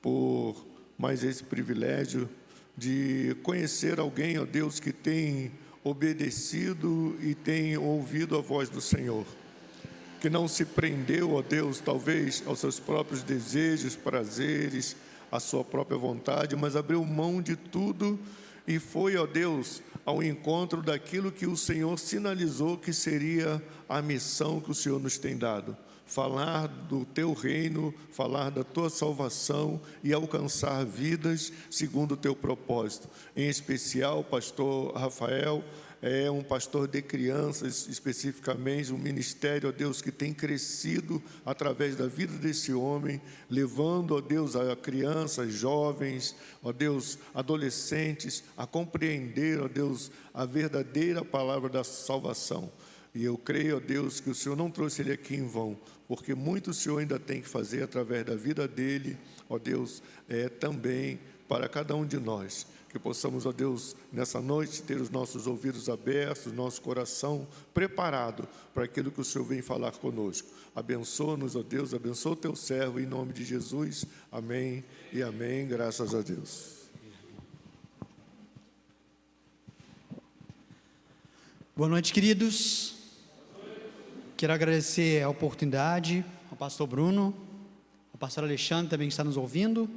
por mais esse privilégio de conhecer alguém, ó Deus, que tem obedecido e tem ouvido a voz do Senhor, que não se prendeu, ó Deus, talvez aos seus próprios desejos, prazeres, à sua própria vontade, mas abriu mão de tudo e foi, ó Deus, ao encontro daquilo que o Senhor sinalizou que seria a missão que o Senhor nos tem dado: falar do teu reino, falar da tua salvação e alcançar vidas segundo o teu propósito. Em especial, o pastor Rafael é um pastor de crianças, especificamente, um ministério, ó Deus, que tem crescido através da vida desse homem, levando, ó Deus, a crianças, jovens, ó Deus, adolescentes, a compreender, ó Deus, a verdadeira palavra da salvação. E eu creio, ó Deus, que o Senhor não trouxe ele aqui em vão, porque muito o Senhor ainda tem que fazer através da vida dele, ó Deus, também para cada um de nós. Que possamos, ó Deus, nessa noite ter os nossos ouvidos abertos, nosso coração preparado para aquilo que o Senhor vem falar conosco. Abençoa-nos, ó Deus, abençoa o teu servo, em nome de Jesus. Amém e amém, graças a Deus. Boa noite, queridos. Quero agradecer a oportunidade ao pastor Bruno, ao pastor Alexandre também que está nos ouvindo.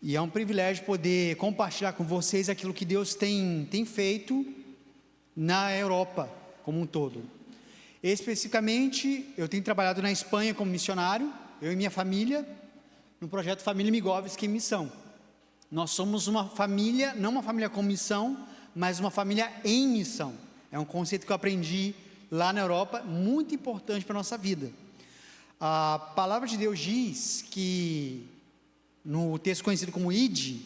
E é um privilégio poder compartilhar com vocês aquilo que Deus tem feito na Europa como um todo. Especificamente, eu tenho trabalhado na Espanha como missionário, eu e minha família, no projeto Família Migovski em Missão. Nós somos uma família, não uma família com missão, mas uma família em missão. É um conceito que eu aprendi lá na Europa, muito importante para a nossa vida. A palavra de Deus diz que, no texto conhecido como ide,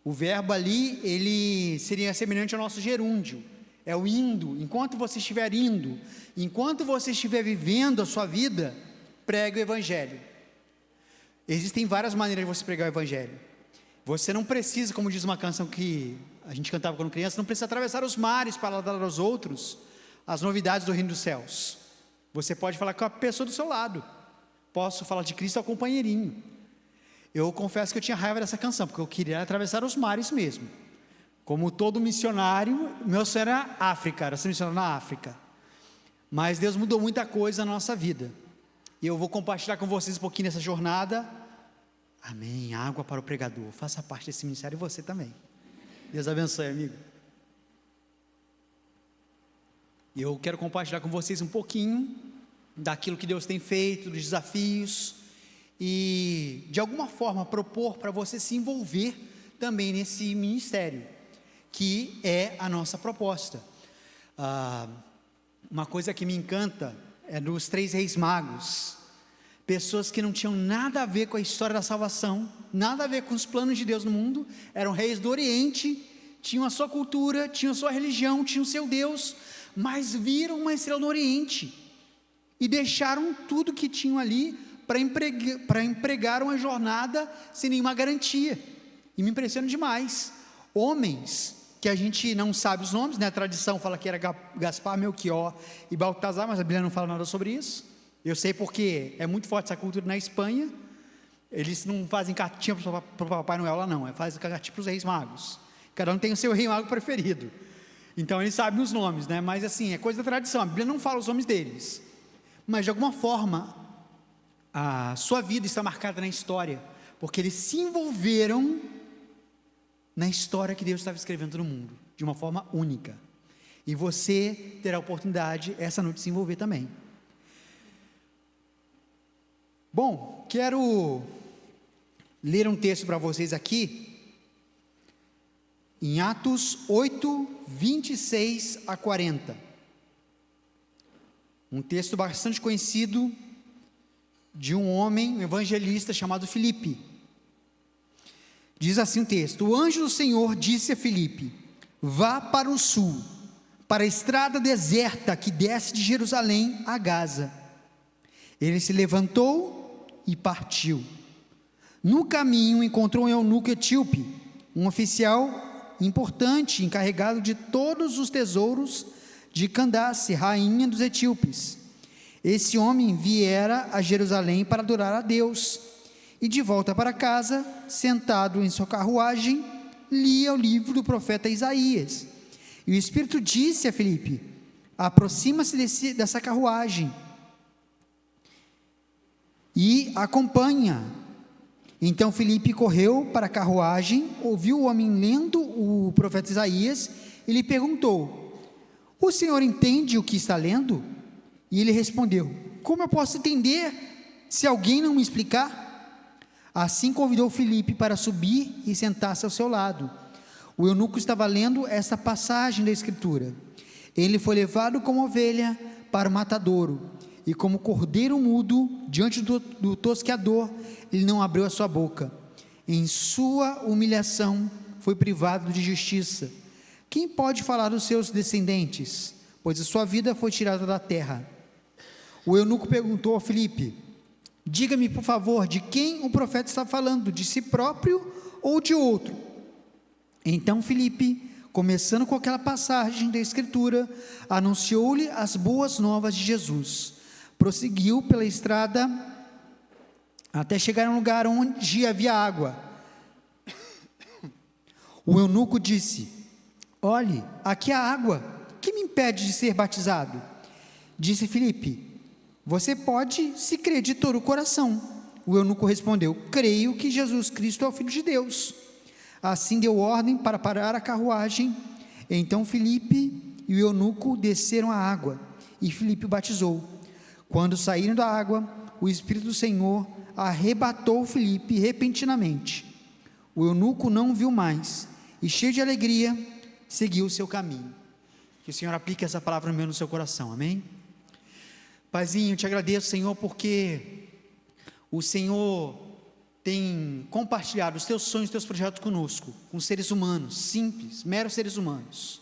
o verbo ali, ele seria semelhante ao nosso gerúndio, é o indo. Enquanto você estiver indo, enquanto você estiver vivendo a sua vida, pregue o evangelho. Existem várias maneiras de você pregar o evangelho. Você não precisa, como diz uma canção que a gente cantava quando criança, não precisa atravessar os mares para dar aos outros as novidades do reino dos céus. Você pode falar com a pessoa do seu lado. Posso falar de Cristo ao companheirinho. Eu confesso que eu tinha raiva dessa canção, porque eu queria atravessar os mares mesmo. Como todo missionário, meu sonho era África, era ser missionário na África. Mas Deus mudou muita coisa na nossa vida. E eu vou compartilhar com vocês um pouquinho dessa jornada. Amém, água para o pregador. Faça parte desse ministério e você também. Deus abençoe, amigo. E eu quero compartilhar com vocês um pouquinho daquilo que Deus tem feito, dos desafios, e de alguma forma propor para você se envolver também nesse ministério, que é a nossa proposta. Uma coisa que me encanta é dos 3 reis magos, pessoas que não tinham nada a ver com a história da salvação, nada a ver com os planos de Deus no mundo, eram reis do Oriente, tinham a sua cultura, tinham a sua religião, tinham o seu Deus, mas viram uma estrela no Oriente, e deixaram tudo que tinham ali, para empregar uma jornada sem nenhuma garantia. E me impressiona demais. Homens que a gente não sabe os nomes, né? A tradição fala que era Gaspar, Melchior e Baltazar, mas a Bíblia não fala nada sobre isso. Eu sei porque é muito forte essa cultura na Espanha. Eles não fazem cartinha para o Papai Noel lá não, fazem cartinha para os reis magos. Cada um tem o seu rei mago preferido. Então eles sabem os nomes, né? Mas assim, é coisa da tradição, a Bíblia não fala os nomes deles. Mas de alguma forma, a sua vida está marcada na história, porque eles se envolveram na história que Deus estava escrevendo no mundo, de uma forma única. E você terá a oportunidade essa noite de se envolver também. Bom, quero ler um texto para vocês aqui, em Atos 8, 26 a 40. Um texto bastante conhecido, de um homem, um evangelista chamado Filipe. Diz assim o texto: o anjo do Senhor disse a Filipe: vá para o sul, para a estrada deserta que desce de Jerusalém a Gaza. Ele se levantou e partiu. No caminho encontrou um eunuco etíope, um oficial importante, encarregado de todos os tesouros de Candace, rainha dos etíopes. Esse homem viera a Jerusalém para adorar a Deus, e de volta para casa, sentado em sua carruagem, lia o livro do profeta Isaías. E o Espírito disse a Filipe: aproxima-se dessa carruagem e acompanha. Então Filipe correu para a carruagem, ouviu o homem lendo o profeta Isaías e lhe perguntou: o senhor entende o que está lendo? E ele respondeu: como eu posso entender se alguém não me explicar? Assim convidou Filipe para subir e sentar-se ao seu lado. O eunuco estava lendo essa passagem da Escritura: ele foi levado como ovelha para o matadouro, e como cordeiro mudo diante do tosqueador, ele não abriu a sua boca. Em sua humilhação foi privado de justiça. Quem pode falar dos seus descendentes? Pois a sua vida foi tirada da terra. O eunuco perguntou a Filipe: diga-me, por favor, de quem o profeta está falando, de si próprio ou de outro? Então Filipe, começando com aquela passagem da Escritura, anunciou-lhe as boas novas de Jesus. Prosseguiu pela estrada até chegar a um lugar onde havia água. O eunuco disse: olhe, aqui há água, que me impede de ser batizado? Disse Filipe: você pode, se crer de todo o coração. O eunuco respondeu: creio que Jesus Cristo é o Filho de Deus. Assim deu ordem para parar a carruagem. Então Filipe e o eunuco desceram à água, e Filipe o batizou. Quando saíram da água, o Espírito do Senhor arrebatou Filipe repentinamente. O eunuco não o viu mais, e cheio de alegria, seguiu o seu caminho. Que o Senhor aplique essa palavra no seu coração, amém? Paizinho, eu te agradeço, Senhor, porque o Senhor tem compartilhado os teus sonhos, os teus projetos conosco, com seres humanos, simples, meros seres humanos,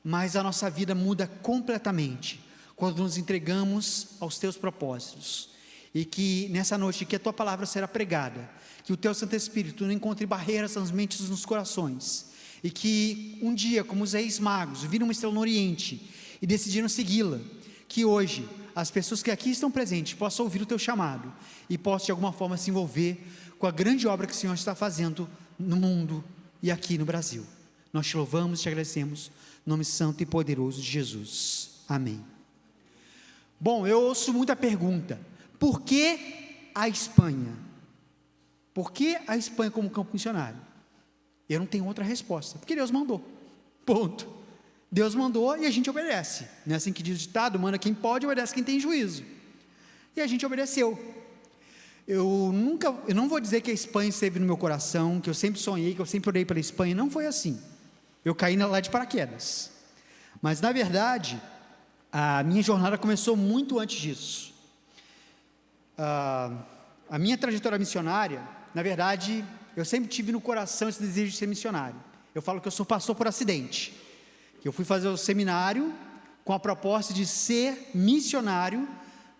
mas a nossa vida muda completamente quando nos entregamos aos teus propósitos, e que nessa noite que a tua palavra será pregada, que o teu Santo Espírito não encontre barreiras nas mentes e nos corações, e que um dia, como os reis magos, viram uma estrela no Oriente e decidiram segui-la, que hoje as pessoas que aqui estão presentes possam ouvir o teu chamado e possam de alguma forma se envolver com a grande obra que o Senhor está fazendo no mundo e aqui no Brasil. Nós te louvamos e te agradecemos, no nome santo e poderoso de Jesus, amém. Bom, eu ouço muita pergunta: por que a Espanha? Por que a Espanha como campo missionário? Eu não tenho outra resposta, porque Deus mandou, ponto. Deus mandou e a gente obedece, não é assim que diz o ditado: manda quem pode, obedece quem tem juízo. E a gente obedeceu. Eu não vou dizer que a Espanha esteve no meu coração, que eu sempre sonhei, que eu sempre orei pela Espanha. Não foi assim. Eu caí lá de paraquedas. Mas na verdade, a minha jornada começou muito antes disso. A minha trajetória missionária, na verdade, eu sempre tive no coração esse desejo de ser missionário. Eu falo que eu sou pastor por acidente. Eu fui fazer o seminário com a proposta de ser missionário,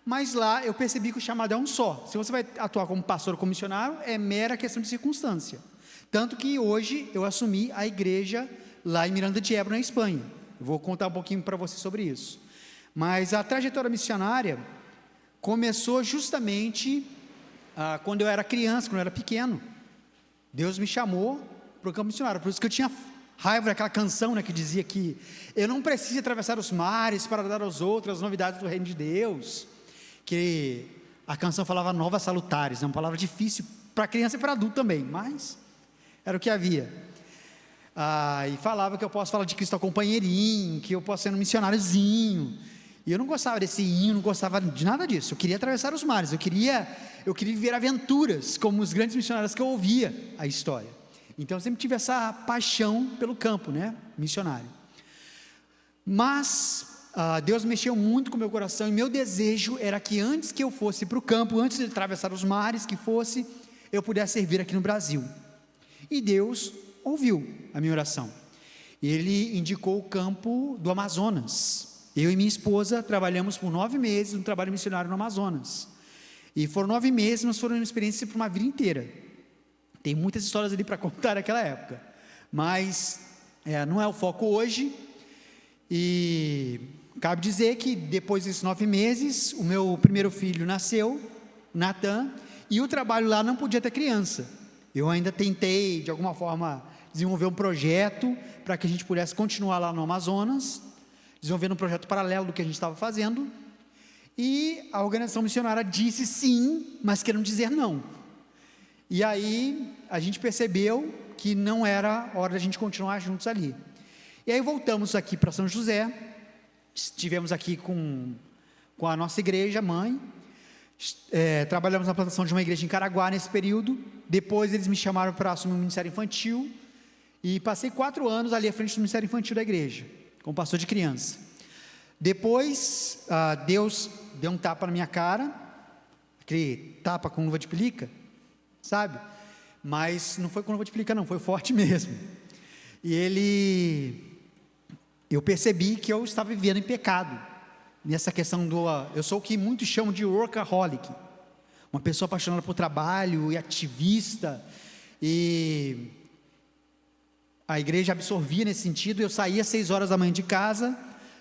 mas lá eu percebi que o chamado é um só. Se você vai atuar como pastor ou como missionário, é mera questão de circunstância. Tanto que hoje eu assumi a igreja lá em Miranda de Ebro, na Espanha. Eu vou contar um pouquinho para você sobre isso. Mas a trajetória missionária começou justamente quando eu era criança, quando eu era pequeno. Deus me chamou para o campo missionário. Por isso que eu tinha raiva daquela canção, né, que dizia que eu não preciso atravessar os mares para dar aos outros as novidades do reino de Deus. Que a canção falava novas salutares, é uma palavra difícil para criança e para adulto também, mas era o que havia. E falava que eu posso falar de Cristo ao companheirinho, que eu posso ser um missionáriozinho. E eu não gostava desse hino, não gostava de nada disso. Eu queria atravessar os mares, eu queria viver aventuras, como os grandes missionários que eu ouvia a história. Então eu sempre tive essa paixão pelo campo, né, missionário. Mas Deus mexeu muito com o meu coração, e meu desejo era que antes que eu fosse para o campo, antes de atravessar os mares, eu pudesse servir aqui no Brasil. E Deus ouviu a minha oração. Ele indicou o campo do Amazonas. Eu e minha esposa trabalhamos por 9 meses no trabalho missionário no Amazonas. E foram 9 meses, mas foram uma experiência para uma vida inteira. Tem muitas histórias ali para contar naquela época. Mas não é o foco hoje. E cabe dizer que depois desses 9 meses, o meu primeiro filho nasceu, Natan, e o trabalho lá não podia ter criança. Eu ainda tentei, de alguma forma, desenvolver um projeto para que a gente pudesse continuar lá no Amazonas, desenvolvendo um projeto paralelo do que a gente estava fazendo, e a organização missionária disse sim, mas querendo dizer não. E aí a gente percebeu que não era hora da gente continuar juntos ali. E aí voltamos aqui para São José, estivemos aqui com a nossa igreja mãe, trabalhamos na plantação de uma igreja em Caraguá nesse período. Depois eles me chamaram para assumir o ministério infantil, e passei 4 anos ali à frente do ministério infantil da igreja, como pastor de criança. Depois, Deus deu um tapa na minha cara, aquele tapa com luva de pelica, sabe? Mas não foi com luva de pelica não, foi forte mesmo. E eu percebi que eu estava vivendo em pecado, nessa questão eu sou o que muitos chamam de workaholic, uma pessoa apaixonada por trabalho e ativista, e a igreja absorvia nesse sentido. Eu saía às 6 horas da manhã de casa,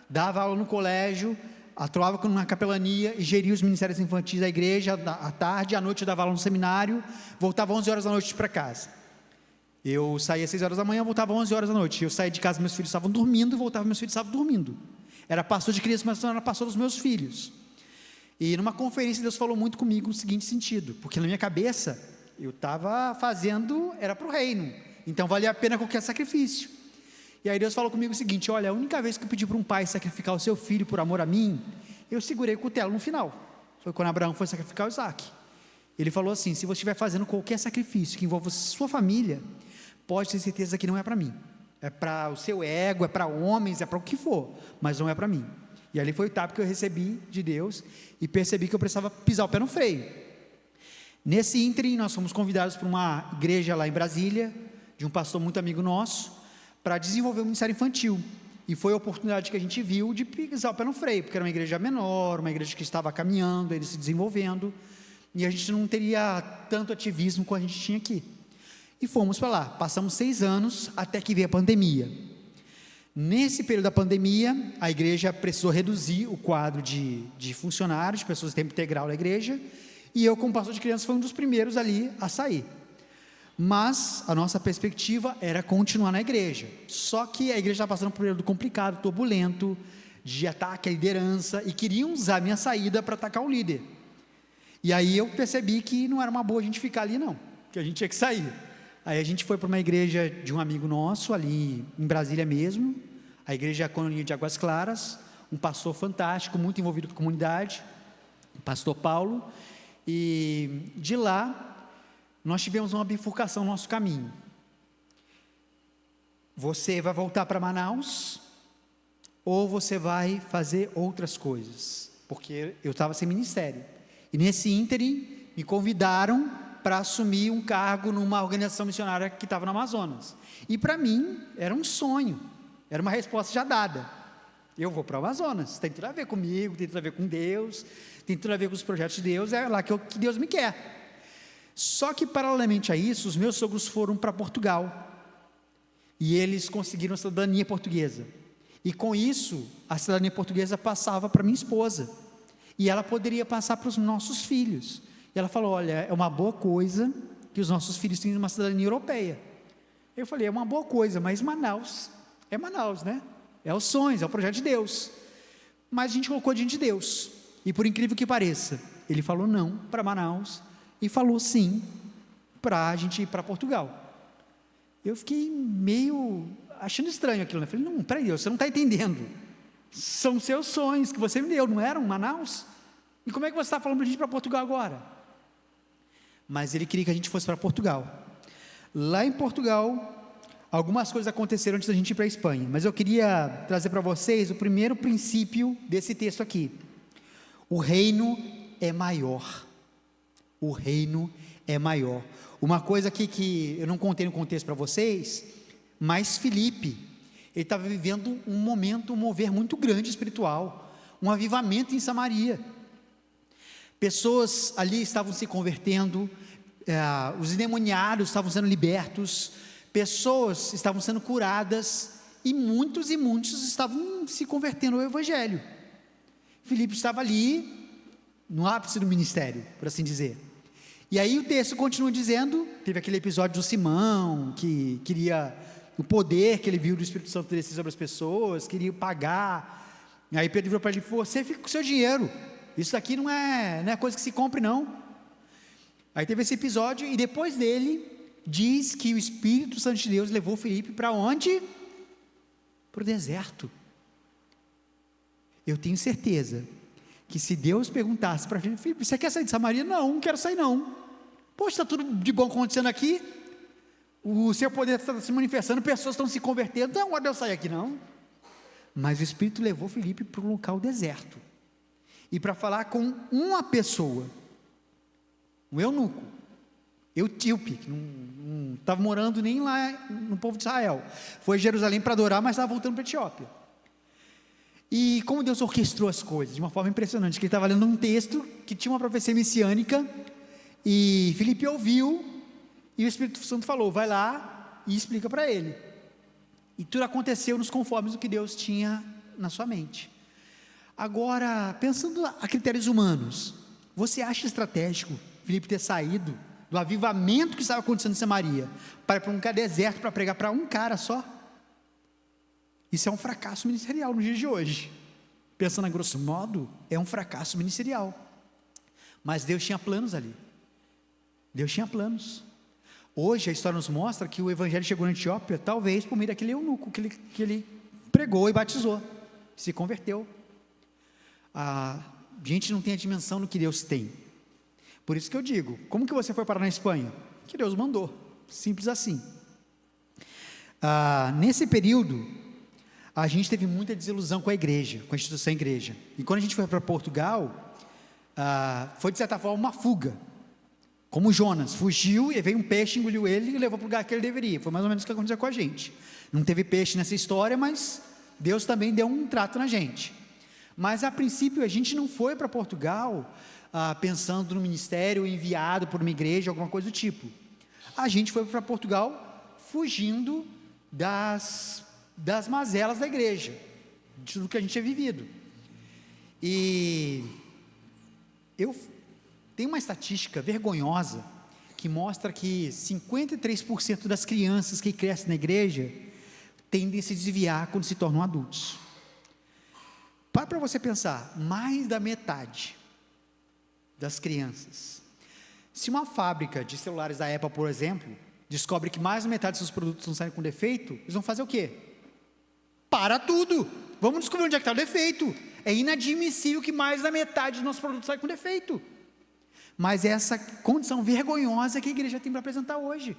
dava aula no colégio, atuava na capelania e geria os ministérios infantis da igreja à tarde. À noite eu dava aula no seminário, voltava às 11 horas da noite para casa. Eu saía às 6 horas da manhã, voltava às 11 horas da noite. Eu saía de casa, meus filhos estavam dormindo, e voltava, meus filhos estavam dormindo. Era pastor de criança, mas não era pastor dos meus filhos. E numa conferência Deus falou muito comigo no seguinte sentido, porque na minha cabeça eu estava fazendo, era para o reino, então valia a pena qualquer sacrifício. E aí Deus falou comigo o seguinte: olha, a única vez que eu pedi para um pai sacrificar o seu filho por amor a mim, eu segurei o cutelo no final. Foi quando Abraão foi sacrificar o Isaac. Ele falou assim: se você estiver fazendo qualquer sacrifício que envolva sua família, pode ter certeza que não é para mim, é para o seu ego, é para homens, é para o que for, mas não é para mim. E ali foi o tapa que eu recebi de Deus, e percebi que eu precisava pisar o pé no freio. Nesse ínterim, nós fomos convidados para uma igreja lá em Brasília, de um pastor muito amigo nosso, para desenvolver um ministério infantil, e foi a oportunidade que a gente viu de pisar o pé no freio, porque era uma igreja menor, uma igreja que estava caminhando, ele se desenvolvendo, e a gente não teria tanto ativismo como a gente tinha aqui. E fomos para lá, passamos 6 anos, até que veio a pandemia. Nesse período da pandemia, a igreja precisou reduzir o quadro de funcionários, de pessoas de tempo integral da igreja, e eu, como pastor de crianças, fui um dos primeiros ali a sair. Mas a nossa perspectiva era continuar na igreja, só que a igreja estava passando por um período complicado, turbulento, de ataque à liderança, e queriam usar a minha saída para atacar o líder. E aí eu percebi que não era uma boa a gente ficar ali não, que a gente tinha que sair. Aí a gente foi para uma igreja de um amigo nosso, ali em Brasília mesmo, a igreja Colonia de Águas Claras, um pastor fantástico, muito envolvido com a comunidade, o pastor Paulo, e de lá nós tivemos uma bifurcação no nosso caminho. Você vai voltar para Manaus, ou você vai fazer outras coisas, porque eu estava sem ministério, e nesse ínterim me convidaram para assumir um cargo numa organização missionária que estava no Amazonas, e para mim era um sonho, era uma resposta já dada: eu vou para o Amazonas, tem tudo a ver comigo, tem tudo a ver com Deus, tem tudo a ver com os projetos de Deus, é lá que Deus me quer. Só que paralelamente a isso, os meus sogros foram para Portugal, e eles conseguiram a cidadania portuguesa, e com isso a cidadania portuguesa passava para minha esposa, e ela poderia passar para os nossos filhos. E ela falou: olha, é uma boa coisa que os nossos filhos tenham uma cidadania europeia. Eu falei: é uma boa coisa, mas Manaus, é Manaus, né? É os sonhos, é o projeto de Deus. Mas a gente colocou diante de Deus, e por incrível que pareça, ele falou não para Manaus, e falou sim para a gente ir para Portugal. Eu fiquei meio achando estranho aquilo, né? Falei: não, peraí, Deus, você não está entendendo, são seus sonhos que você me deu, não eram Manaus? E como é que você está falando para a gente ir para Portugal agora? Mas ele queria que a gente fosse para Portugal. Lá em Portugal, algumas coisas aconteceram antes da gente ir para a Espanha, mas eu queria trazer para vocês o primeiro princípio desse texto aqui: o reino é maior. O reino é maior. Uma coisa aqui que eu não contei no contexto para vocês, mas Filipe, ele estava vivendo um momento, um mover muito grande espiritual, um avivamento em Samaria. Pessoas ali estavam se convertendo, os endemoniados estavam sendo libertos, pessoas estavam sendo curadas, e muitos estavam se convertendo ao Evangelho. Filipe estava ali, no ápice do ministério, por assim dizer. E aí o texto continua dizendo, teve aquele episódio do Simão, que queria o poder que ele viu do Espírito Santo descer sobre as pessoas, queria pagar. E aí Pedro virou para ele e falou: você fica com o seu dinheiro, isso aqui não é coisa que se compre não. Aí teve esse episódio, e depois dele, diz que o Espírito Santo de Deus levou Filipe para onde? Para o deserto. Eu tenho certeza que se Deus perguntasse para Filipe: você quer sair de Samaria? Não quero sair não. Poxa, está tudo de bom acontecendo aqui, o seu poder está se manifestando, pessoas estão se convertendo, não é hora de eu sair aqui não. Mas o Espírito levou Filipe para um local deserto, e para falar com uma pessoa, um eunuco, etíope, que não estava morando nem lá no povo de Israel, foi a Jerusalém para adorar, mas estava voltando para a Etiópia. E como Deus orquestrou as coisas, de uma forma impressionante, que ele estava lendo um texto, que tinha uma profecia messiânica, e Filipe ouviu, e o Espírito Santo falou: vai lá e explica para ele. E tudo aconteceu nos conformes do que Deus tinha na sua mente. Agora, pensando a critérios humanos, você acha estratégico Filipe ter saído do avivamento que estava acontecendo em Samaria para ir para um deserto para pregar para um cara só? Isso é um fracasso ministerial nos dias de hoje. Pensando a grosso modo, é um fracasso ministerial. Mas Deus tinha planos ali. Deus tinha planos. Hoje a história nos mostra que o evangelho chegou na Etiópia, talvez por meio daquele eunuco que ele pregou e batizou, se converteu. A gente não tem a dimensão do que Deus tem. Por isso que eu digo: como que você foi parar na Espanha? Que Deus mandou, simples assim. Nesse período, a gente teve muita desilusão com a igreja, com a instituição igreja. E quando a gente foi para Portugal, foi de certa forma uma fuga. Como Jonas, fugiu e veio um peixe, engoliu ele e levou para o lugar que ele deveria. Foi mais ou menos o que aconteceu com a gente. Não teve peixe nessa história, mas Deus também deu um trato na gente. Mas a princípio a gente não foi para Portugal pensando no ministério, enviado por uma igreja, alguma coisa do tipo. A gente foi para Portugal fugindo das mazelas da igreja, de tudo que a gente tinha vivido. E tem uma estatística vergonhosa que mostra que 53% das crianças que crescem na igreja tendem a se desviar quando se tornam adultos. Para você pensar, mais da metade das crianças. Se uma fábrica de celulares da Apple, por exemplo, descobre que mais da metade dos seus produtos estão saindo com defeito, eles vão fazer o quê? Para tudo! Vamos descobrir onde é que está o defeito. É inadmissível que mais da metade dos nossos produtos saiam com defeito. Mas essa condição vergonhosa que a igreja tem para apresentar hoje.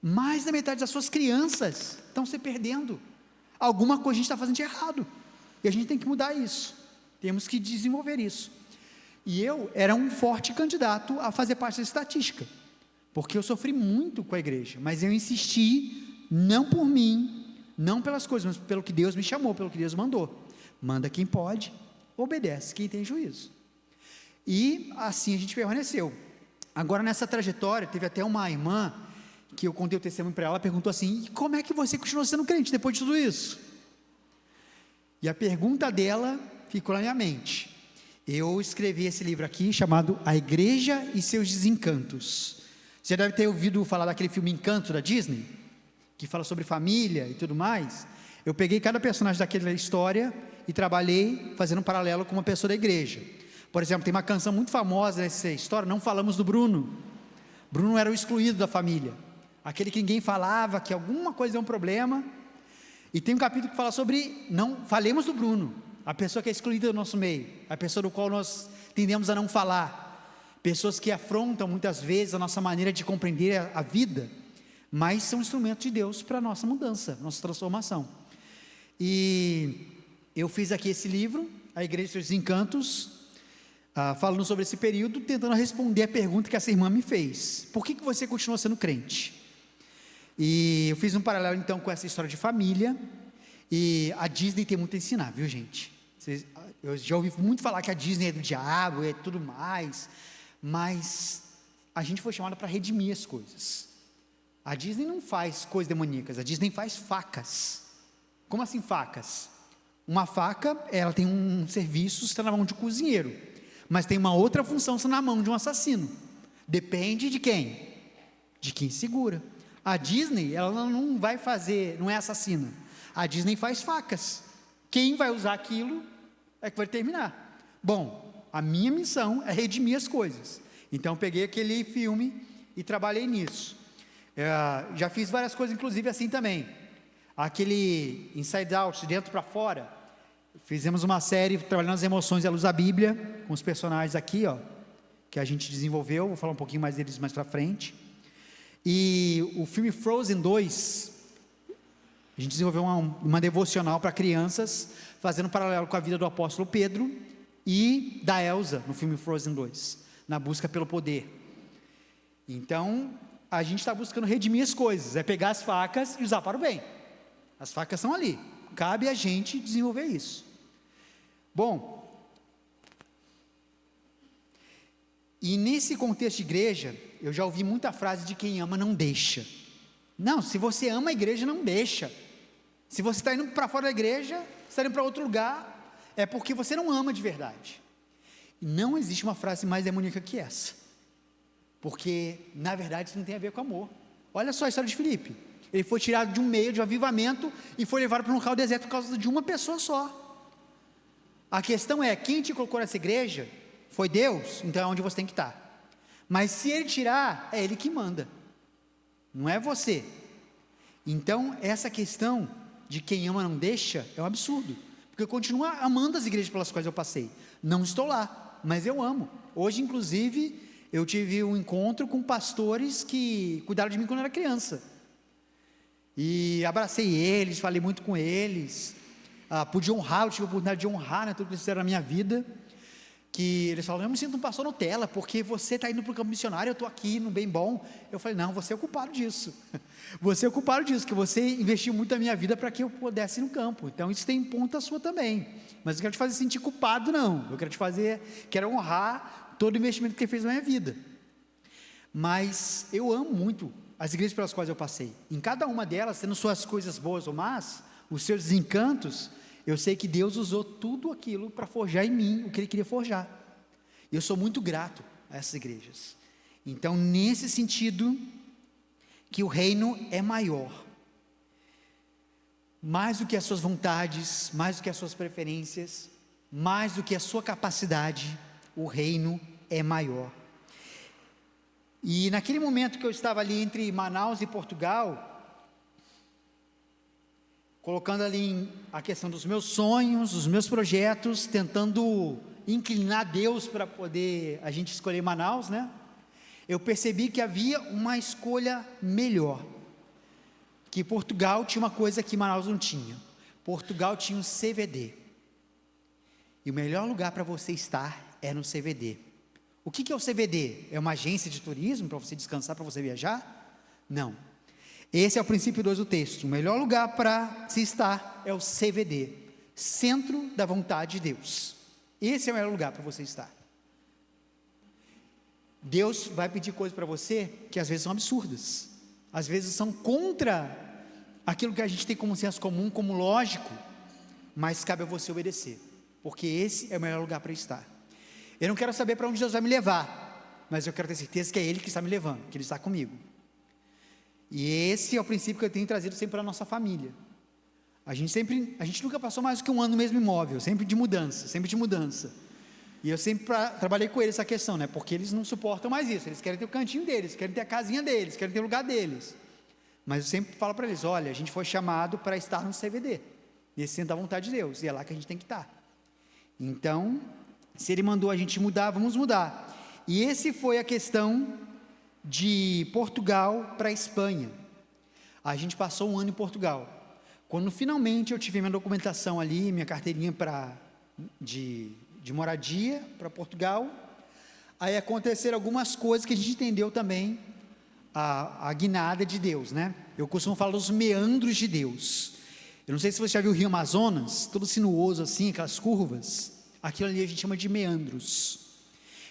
Mais da metade das suas crianças estão se perdendo. Alguma coisa a gente está fazendo de errado. E a gente tem que mudar isso. Temos que desenvolver isso. E eu era um forte candidato a fazer parte dessa estatística. Porque eu sofri muito com a igreja. Mas eu insisti, não por mim, não pelas coisas, mas pelo que Deus me chamou, pelo que Deus mandou. Manda quem pode, obedece quem tem juízo. E assim a gente permaneceu. Agora nessa trajetória, teve até uma irmã, que eu contei o testemunho para ela, perguntou assim: e como é que você continuou sendo crente depois de tudo isso? E a pergunta dela ficou na minha mente. Eu escrevi esse livro aqui, chamado A Igreja e Seus Desencantos. Você já deve ter ouvido falar daquele filme Encanto, da Disney, que fala sobre família e tudo mais. Eu peguei cada personagem daquela história e trabalhei fazendo um paralelo com uma pessoa da igreja. Por exemplo, tem uma canção muito famosa nessa história, Não Falamos do Bruno. Bruno era o excluído da família, aquele que ninguém falava, que alguma coisa é um problema. E tem um capítulo que fala sobre não falemos do Bruno, a pessoa que é excluída do nosso meio, a pessoa do qual nós tendemos a não falar, pessoas que afrontam muitas vezes a nossa maneira de compreender a vida, mas são instrumentos de Deus para a nossa mudança, nossa transformação. E eu fiz aqui esse livro, A Igreja e Seus Desencantos, falando sobre esse período, tentando responder a pergunta que essa irmã me fez: por que você continua sendo crente? E eu fiz um paralelo então com essa história de família. E a Disney tem muito a ensinar, viu gente? Eu já ouvi muito falar que a Disney é do diabo e tudo mais, mas a gente foi chamado para redimir as coisas. A Disney não faz coisas demoníacas, a Disney faz facas. Como assim facas? Uma faca, ela tem um serviço, está na mão de um cozinheiro, mas tem uma outra função, está na mão de um assassino. Depende de quem? De quem segura. A Disney, ela não vai fazer, não é assassina. A Disney faz facas. Quem vai usar aquilo é que vai terminar. Bom, a minha missão é redimir as coisas. Então, eu peguei aquele filme e trabalhei nisso. Já fiz várias coisas, inclusive assim também. Aquele Inside Out, de dentro para fora. Fizemos uma série trabalhando as emoções à luz da Bíblia, com os personagens aqui, ó, que a gente desenvolveu. Vou falar um pouquinho mais deles mais para frente. E o filme Frozen 2, a gente desenvolveu uma devocional para crianças, fazendo um paralelo com a vida do apóstolo Pedro e da Elsa, no filme Frozen 2, na busca pelo poder. Então, a gente está buscando redimir as coisas, é pegar as facas e usar para o bem. As facas estão ali, cabe a gente desenvolver isso. Bom, e nesse contexto de igreja, eu já ouvi muita frase de quem ama não deixa. Não, se você ama a igreja, não deixa. Se você está indo para fora da igreja, você está indo para outro lugar, é porque você não ama de verdade. Não existe uma frase mais demoníaca que essa, porque na verdade isso não tem a ver com amor. Olha só a história de Filipe. Ele foi tirado de um meio de avivamento e foi levado para um local deserto por causa de uma pessoa só. A questão é, quem te colocou nessa igreja foi Deus, então é onde você tem que estar. Mas se ele tirar, é ele que manda, não é você. Então essa questão de quem ama não deixa é um absurdo, porque eu continuo amando as igrejas pelas quais eu passei. Não estou lá, mas eu amo. Hoje inclusive eu tive um encontro com pastores que cuidaram de mim quando eu era criança, e abracei eles, falei muito com eles, pude honrar, tive a oportunidade de honrar, né, tudo que eles fizeram na minha vida. Que eles falaram, eu me sinto um pastor Nutella, porque você está indo para o campo missionário, eu estou aqui no bem bom. Eu falei, não, você é o culpado disso. Você é o culpado disso, que você investiu muito da minha vida para que eu pudesse ir no campo. Então isso tem ponta sua também. Mas eu quero te fazer sentir culpado, não. Eu quero honrar todo o investimento que ele fez na minha vida. Mas eu amo muito as igrejas pelas quais eu passei. Em cada uma delas, tendo suas coisas boas ou más, os seus desencantos, eu sei que Deus usou tudo aquilo para forjar em mim o que Ele queria forjar. E eu sou muito grato a essas igrejas. Então, nesse sentido, que o reino é maior. Mais do que as suas vontades, mais do que as suas preferências, mais do que a sua capacidade, o reino é maior. E naquele momento que eu estava ali entre Manaus e Portugal, colocando ali a questão dos meus sonhos, dos meus projetos, tentando inclinar Deus para poder a gente escolher Manaus, né? Eu percebi que havia uma escolha melhor, que Portugal tinha uma coisa que Manaus não tinha. Portugal tinha um CVD, e o melhor lugar para você estar é no CVD. O que é o CVD? É uma agência de turismo para você descansar, para você viajar? Não. Esse é o princípio 2 do texto. O melhor lugar para se estar é o CVD, Centro da Vontade de Deus. Esse é o melhor lugar para você estar. Deus vai pedir coisas para você que às vezes são absurdas, às vezes são contra aquilo que a gente tem como senso comum, como lógico, mas cabe a você obedecer, porque esse é o melhor lugar para estar. Eu não quero saber para onde Deus vai me levar, mas eu quero ter certeza que é Ele que está me levando, que Ele está comigo. E esse é o princípio que eu tenho trazido sempre para a nossa família. A gente nunca passou mais do que um ano no mesmo imóvel, sempre de mudança. E eu sempre trabalhei com eles essa questão, né? Porque eles não suportam mais isso, eles querem ter o cantinho deles, querem ter a casinha deles, querem ter o lugar deles. Mas eu sempre falo para eles, olha, a gente foi chamado para estar no CVD, nesse centro da vontade de Deus, e é lá que a gente tem que estar. Então, se Ele mandou a gente mudar, vamos mudar. E esse foi a questão de Portugal para a Espanha. A gente passou um ano em Portugal. Quando finalmente eu tive minha documentação ali, minha carteirinha de moradia para Portugal, aí aconteceram algumas coisas que a gente entendeu também a guinada de Deus, né? Eu costumo falar dos meandros de Deus. Eu não sei se você já viu o Rio Amazonas, todo sinuoso assim, aquelas curvas. Aquilo ali a gente chama de meandros.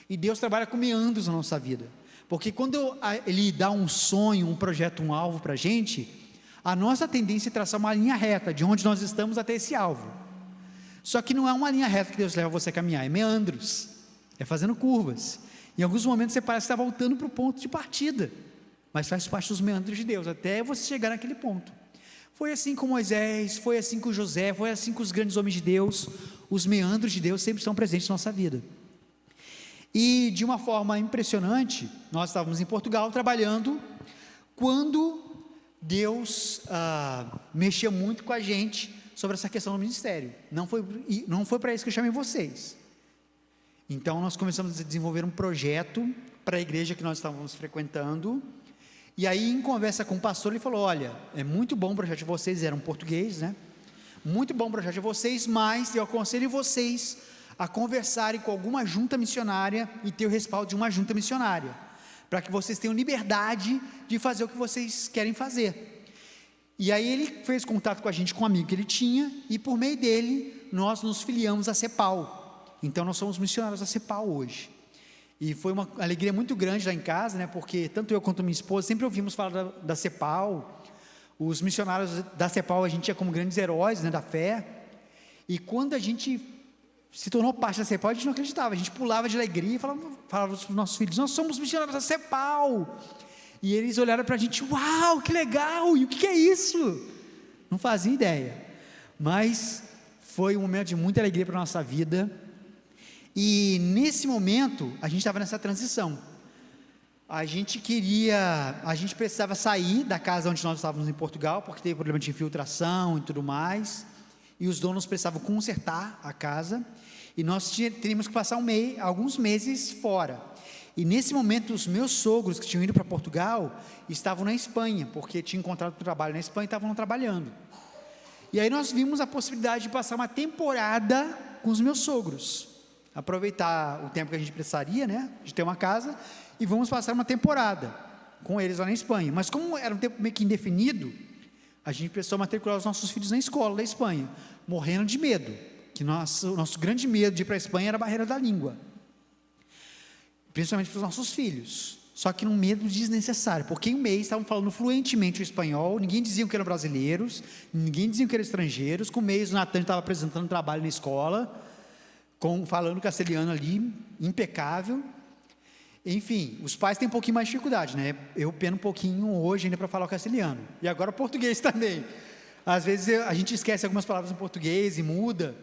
E Deus trabalha com meandros na nossa vida. Porque quando Ele dá um sonho, um projeto, um alvo para a gente, a nossa tendência é traçar uma linha reta, de onde nós estamos até esse alvo. Só que não é uma linha reta que Deus leva você a caminhar, é meandros, é fazendo curvas. Em alguns momentos você parece estar voltando para o ponto de partida, mas faz parte dos meandros de Deus, até você chegar naquele ponto. Foi assim com Moisés, foi assim com José, foi assim com os grandes homens de Deus. Os meandros de Deus sempre estão presentes na nossa vida. E de uma forma impressionante, nós estávamos em Portugal trabalhando, quando Deus mexeu muito com a gente sobre essa questão do ministério. Não foi para isso que eu chamei vocês. Então nós começamos a desenvolver um projeto para a igreja que nós estávamos frequentando. E aí, em conversa com o pastor, ele falou: olha, é muito bom o projeto de vocês, era um português, né? Muito bom o projeto de vocês, mas eu aconselho vocês a conversarem com alguma junta missionária e ter o respaldo de uma junta missionária, para que vocês tenham liberdade de fazer o que vocês querem fazer. E aí ele fez contato com a gente, com um amigo que ele tinha, e por meio dele, nós nos filiamos à CEPAL. Então nós somos missionários da CEPAL hoje. E foi uma alegria muito grande lá em casa, né? Porque tanto eu quanto minha esposa sempre ouvimos falar da CEPAL. Os missionários da CEPAL a gente tinha como grandes heróis, né, da fé. E quando a gente se tornou parte da CEPAL, a gente não acreditava. A gente pulava de alegria e falava para os nossos filhos: nós somos missionários da CEPAL. E eles olharam para a gente: uau, que legal! E o que é isso? Não fazia ideia. Mas foi um momento de muita alegria para a nossa vida. E nesse momento, a gente estava nessa transição. A gente precisava sair da casa onde nós estávamos em Portugal, porque teve problema de infiltração e tudo mais, e os donos precisavam consertar a casa, e nós teríamos que passar alguns meses fora. E nesse momento, os meus sogros que tinham ido para Portugal, estavam na Espanha, porque tinham encontrado trabalho na Espanha e estavam trabalhando. E aí nós vimos a possibilidade de passar uma temporada com os meus sogros, aproveitar o tempo que a gente precisaria, né, de ter uma casa, e vamos passar uma temporada com eles lá na Espanha. Mas como era um tempo meio que indefinido, a gente precisou matricular os nossos filhos na escola da Espanha, morrendo de medo, que o nosso grande medo de ir para a Espanha era a barreira da língua, principalmente para os nossos filhos. Só que um medo desnecessário, porque em um mês estavam falando fluentemente o espanhol, ninguém dizia que eram brasileiros, ninguém dizia que eram estrangeiros. Com um mês o Natan estava apresentando trabalho na escola, falando castelhano ali, impecável. Enfim, os pais têm um pouquinho mais de dificuldade, né? Eu peno um pouquinho hoje ainda para falar o castelhano, e agora o português também. Às vezes a gente esquece algumas palavras em português e muda.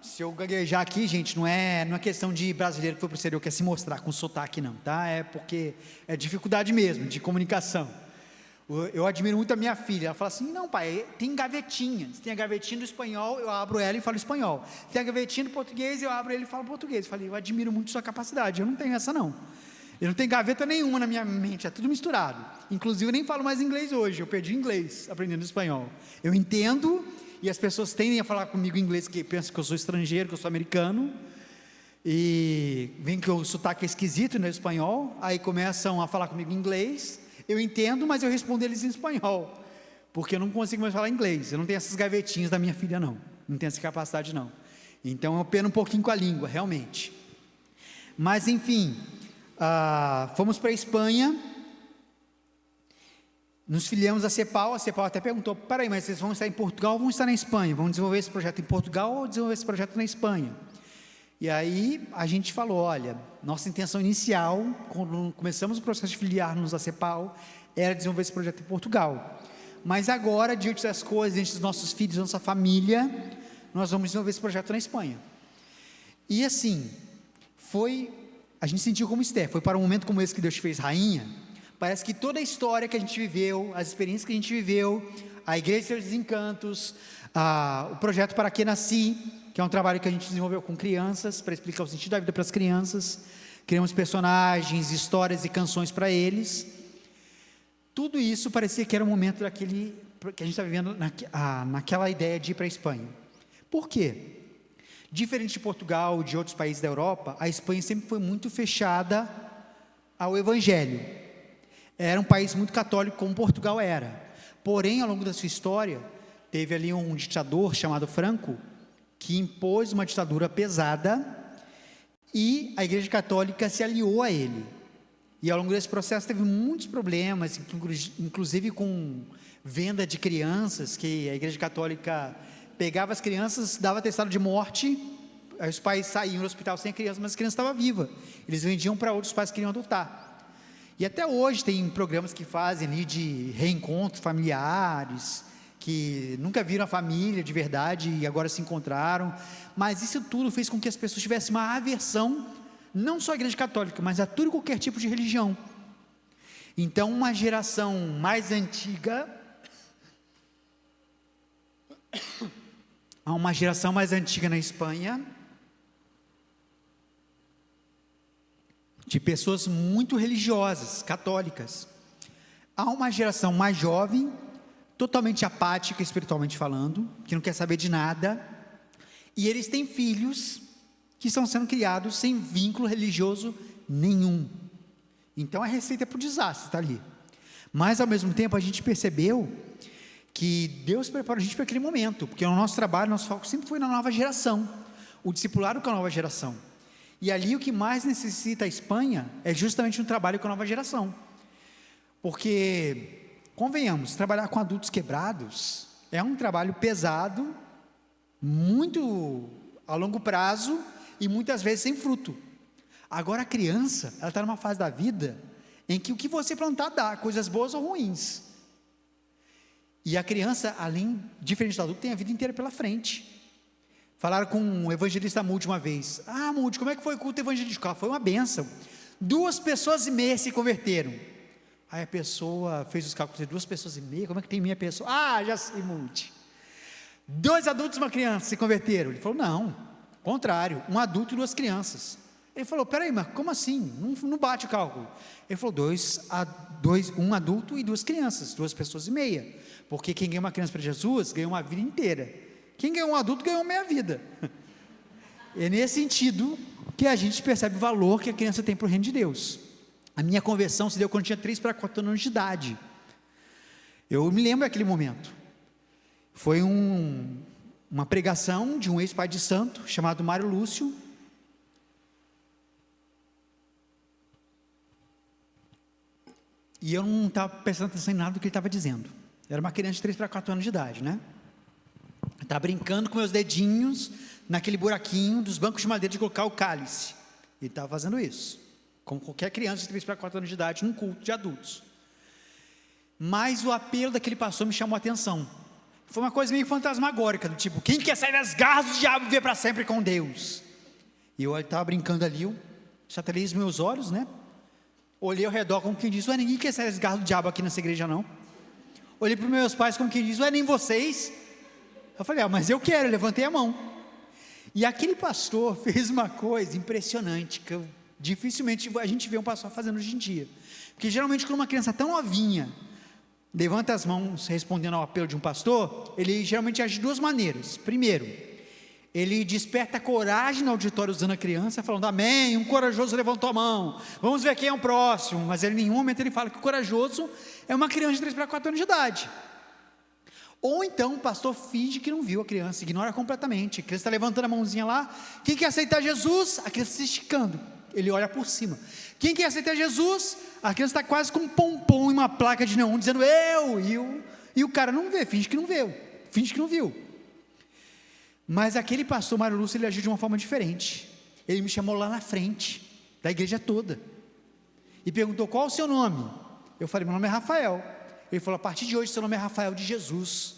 Se eu gaguejar aqui, gente, não é questão de brasileiro que foi para o exterior quer se mostrar com sotaque, não, tá? É porque é dificuldade mesmo, de comunicação. Eu admiro muito a minha filha. Ela fala assim: não, pai, tem gavetinhas. Tem a gavetinha do espanhol, eu abro ela e falo espanhol. Tem a gavetinha do português, eu abro ele e falo português. Eu falei: eu admiro muito sua capacidade. Eu não tenho essa, não. Eu não tenho gaveta nenhuma na minha mente, é tudo misturado. Inclusive eu nem falo mais inglês hoje, eu perdi inglês aprendendo espanhol. Eu entendo, e as pessoas tendem a falar comigo em inglês, que pensam que eu sou estrangeiro, que eu sou americano, e vem que o sotaque é esquisito no espanhol, aí começam a falar comigo em inglês. Eu entendo, mas eu respondo eles em espanhol, porque eu não consigo mais falar inglês. Eu não tenho essas gavetinhas da minha filha, não tenho essa capacidade, não. Então eu peno um pouquinho com a língua, realmente. Mas enfim, fomos para a Espanha, nos filiamos à CEPAL. A CEPAL até perguntou: peraí, mas vocês vão estar em Portugal ou vão estar na Espanha? Vão desenvolver esse projeto em Portugal ou desenvolver esse projeto na Espanha? E aí a gente falou: olha, nossa intenção inicial, quando começamos o processo de filiar-nos à CEPAL, era desenvolver esse projeto em Portugal. Mas agora, diante das coisas, diante dos nossos filhos, da nossa família, nós vamos desenvolver esse projeto na Espanha. E assim, a gente sentiu como Esther, foi para um momento como esse que Deus te fez rainha. Parece que toda a história que a gente viveu, as experiências que a gente viveu, a Igreja de Seus Desencantos, o projeto Para Que Nasci, que é um trabalho que a gente desenvolveu com crianças, para explicar o sentido da vida para as crianças. Criamos personagens, histórias e canções para eles. Tudo isso parecia que era o momento daquele que a gente está vivendo naquela ideia de ir para a Espanha. Por quê? Diferente de Portugal, de outros países da Europa, a Espanha sempre foi muito fechada ao Evangelho. Era um país muito católico, como Portugal era. Porém, ao longo da sua história, teve ali um ditador chamado Franco, que impôs uma ditadura pesada, e a Igreja Católica se aliou a ele. E ao longo desse processo teve muitos problemas, inclusive com venda de crianças, que a Igreja Católica pegava as crianças, dava atestado de morte, Aí os pais saíam do hospital sem a criança, mas a criança estava viva. Eles vendiam para outros pais que queriam adotar. E até hoje tem programas que fazem ali de reencontros familiares, que nunca viram a família de verdade e agora se encontraram. Mas isso tudo fez com que as pessoas tivessem uma aversão, não só à Igreja Católica, mas a tudo e qualquer tipo de religião. Então, uma geração mais antiga, há uma geração mais antiga na Espanha, de pessoas muito religiosas, católicas. Há uma geração mais jovem, totalmente apática espiritualmente falando, que não quer saber de nada, e eles têm filhos que estão sendo criados sem vínculo religioso nenhum. Então a receita para o desastre está ali. Mas ao mesmo tempo a gente percebeu que Deus preparou a gente para aquele momento, porque no nosso trabalho, nosso foco sempre foi na nova geração, o discipulado com a nova geração. E ali o que mais necessita a Espanha é justamente um trabalho com a nova geração. Porque, convenhamos, trabalhar com adultos quebrados é um trabalho pesado, muito a longo prazo e muitas vezes sem fruto. Agora a criança, ela está numa fase da vida em que o que você plantar dá, coisas boas ou ruins. E a criança, além, diferente do adulto, tem a vida inteira pela frente. Falaram com o evangelista Moody uma vez: Moody, como é que foi o culto evangelístico? Foi uma bênção, 2,5 pessoas se converteram. Aí a pessoa fez os cálculos, 2,5 pessoas, como é que tem meia pessoa? Já sei, Moody. 2 adultos e uma criança se converteram. Ele falou: não, contrário, 1 adulto e 2 crianças. Ele falou: peraí, mas como assim? Não bate o cálculo. Ele falou: 1 adulto e 2 crianças, 2,5 pessoas. Porque quem ganha uma criança para Jesus, ganha uma vida inteira. Quem ganhou um adulto, ganhou meia vida. É nesse sentido que a gente percebe o valor que a criança tem para o reino de Deus. A minha conversão se deu quando eu tinha 3 para 4 anos de idade. Eu me lembro daquele momento. Foi uma pregação de um ex-pai de santo, chamado Mário Lúcio. E eu não estava prestando atenção em nada do que ele estava dizendo. Era uma criança de 3 para 4 anos de idade, né? Estava brincando com meus dedinhos naquele buraquinho dos bancos de madeira de colocar o cálice. Ele estava fazendo isso, como qualquer criança de 3 para 4 anos de idade, num culto de adultos. Mas o apelo daquele pastor me chamou a atenção. Foi uma coisa meio fantasmagórica, do tipo: quem quer sair das garras do diabo e viver para sempre com Deus? E eu estava brincando ali, eu chatelei os meus olhos, né? Olhei ao redor como quem diz: ninguém quer sair das garras do diabo aqui nessa igreja não. Olhei para os meus pais como quem diz: nem vocês. Eu falei: mas eu quero. Eu levantei a mão. E aquele pastor fez uma coisa impressionante, que dificilmente a gente vê um pastor fazendo hoje em dia. Porque geralmente quando uma criança tão novinha levanta as mãos respondendo ao apelo de um pastor, ele geralmente age de 2 maneiras. Primeiro, ele desperta coragem no auditório usando a criança, falando: amém, um corajoso levantou a mão, vamos ver quem é o próximo. Mas ele, em nenhum momento ele fala que o corajoso é uma criança de 3 para 4 anos de idade. Ou então o pastor finge que não viu a criança, ignora completamente. A criança está levantando a mãozinha lá: quem quer aceitar Jesus? A criança se esticando, ele olha por cima. Quem quer aceitar Jesus? A criança está quase com um pompom e uma placa de neon dizendo eu. E o cara não vê, finge que não viu. Mas aquele pastor Mário Lúcio, ele agiu de uma forma diferente. Ele me chamou lá na frente da igreja toda e perguntou: qual o seu nome? Eu falei: meu nome é Rafael. Ele falou: a partir de hoje seu nome é Rafael de Jesus.